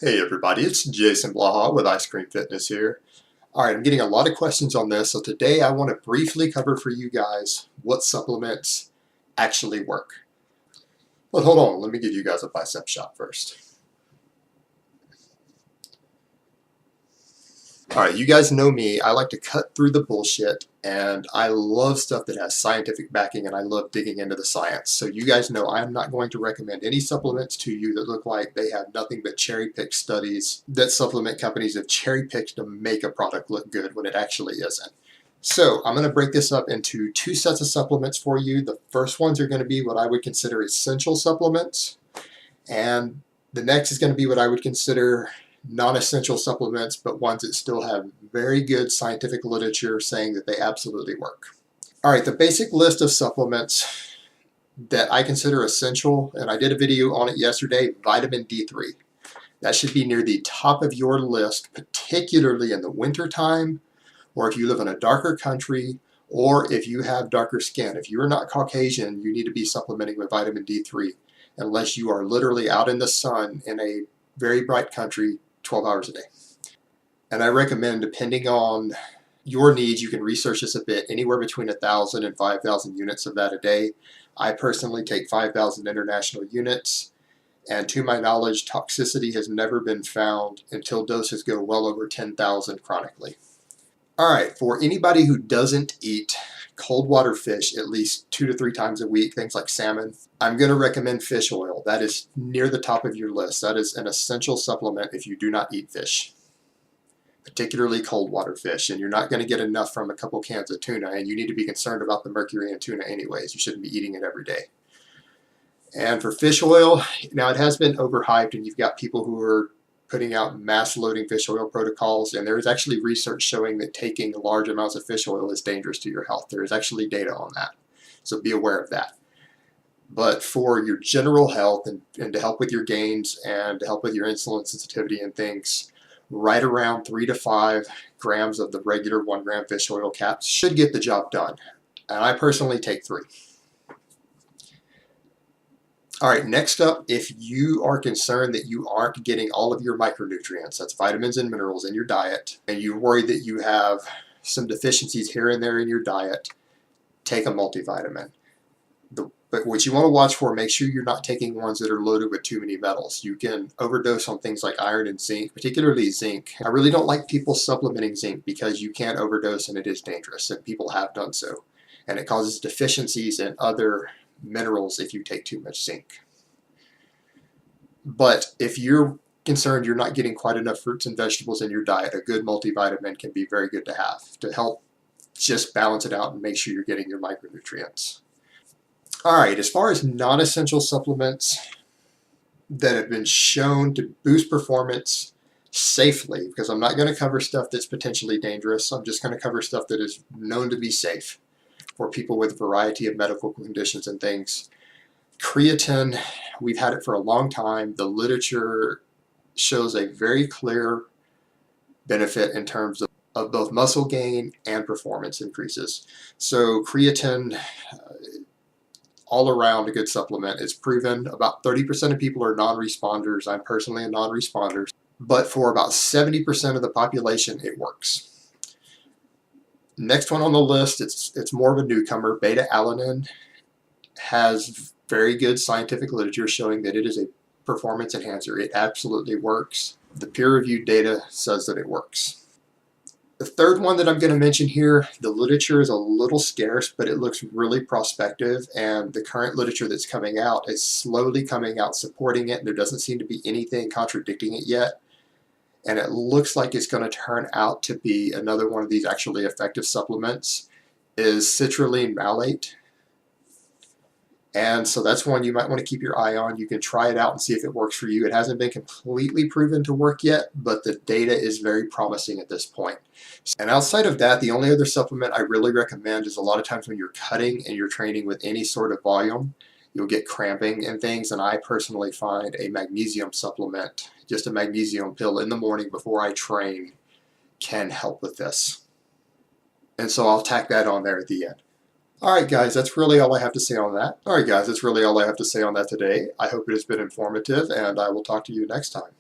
Hey everybody, it's Jason Blaha with Ice Cream Fitness here. Alright, I'm getting a lot of questions on this, so today I want to briefly cover for you guys what supplements actually work. But hold on, let me give you guys a bicep shot first. Alright, you guys know me, I like to cut through the bullshit, and I love stuff that has scientific backing, and I love digging into the science. So you guys know I'm not going to recommend any supplements to you that look like they have nothing but cherry-picked studies that supplement companies have cherry-picked to make a product look good when it actually isn't. So I'm going to break this up into two sets of supplements for you. The first ones are going to be what I would consider essential supplements, and the next is going to be what I would consider non-essential supplements, but ones that still have very good scientific literature saying that they absolutely work. All right, the basic list of supplements that I consider essential, and I did a video on it yesterday, vitamin D3. That should be near the top of your list, particularly in the winter time, or if you live in a darker country, or if you have darker skin. If you're not Caucasian, you need to be supplementing with vitamin D3, unless you are literally out in the sun in a very bright country 12 hours a day. And I recommend, depending on your needs, you can research this a bit, anywhere between 1,000 and 5,000 units of that a day. I personally take 5,000 international units, and to my knowledge, toxicity has never been found until doses go well over 10,000 chronically. All right, for anybody who doesn't eat cold water fish at least 2 to 3 times a week, things like salmon, I'm going to recommend fish oil. That is near the top of your list. That is an essential supplement if you do not eat fish, particularly cold water fish, and you're not going to get enough from a couple cans of tuna, and you need to be concerned about the mercury in tuna anyways. You shouldn't be eating it every day. And for fish oil, now it has been overhyped, and you've got people who are putting out mass loading fish oil protocols, and there is actually research showing that taking large amounts of fish oil is dangerous to your health. There is actually data on that, so be aware of that. But for your general health and to help with your gains and to help with your insulin sensitivity and things, right around 3 to 5 grams of the regular 1 gram fish oil caps should get the job done. And I personally take 3. All right, next up, if you are concerned that you aren't getting all of your micronutrients, that's vitamins and minerals in your diet, and you're worried that you have some deficiencies here and there in your diet, take a multivitamin. But what you want to watch for, make sure you're not taking ones that are loaded with too many metals. You can overdose on things like iron and zinc, particularly zinc. I really don't like people supplementing zinc because you can overdose and it is dangerous, and people have done so. And it causes deficiencies in other minerals if you take too much zinc. But if you're concerned you're not getting quite enough fruits and vegetables in your diet, a good multivitamin can be very good to have to help just balance it out and make sure you're getting your micronutrients. All right, as far as non-essential supplements that have been shown to boost performance safely, because I'm not going to cover stuff that's potentially dangerous, I'm just going to cover stuff that is known to be safe for people with a variety of medical conditions and things. Creatine, we've had it for a long time. The literature shows a very clear benefit in terms of both muscle gain and performance increases. So creatine, all around a good supplement. It's proven about 30% of people are non-responders. I'm personally a non-responder. But for about 70% of the population, it works. Next one on the list, it's more of a newcomer. Beta-alanine has very good scientific literature showing that it is a performance enhancer. It absolutely works. The peer-reviewed data says that it works. The third one that I'm going to mention here, the literature is a little scarce, but it looks really prospective, and the current literature that's coming out is slowly coming out supporting it. There doesn't seem to be anything contradicting it yet. And it looks like it's going to turn out to be another one of these actually effective supplements, is citrulline malate. And so that's one you might want to keep your eye on. You can try it out and see if it works for you. It hasn't been completely proven to work yet, but the data is very promising at this point. And outside of that, the only other supplement I really recommend is a lot of times when you're cutting and you're training with any sort of volume, you'll get cramping and things, and I personally find a magnesium supplement, just a magnesium pill in the morning before I train, can help with this. And so I'll tack that on there at the end. Alright guys, that's really all I have to say on that. Alright guys, that's really all I have to say on that today. I hope it has been informative, and I will talk to you next time.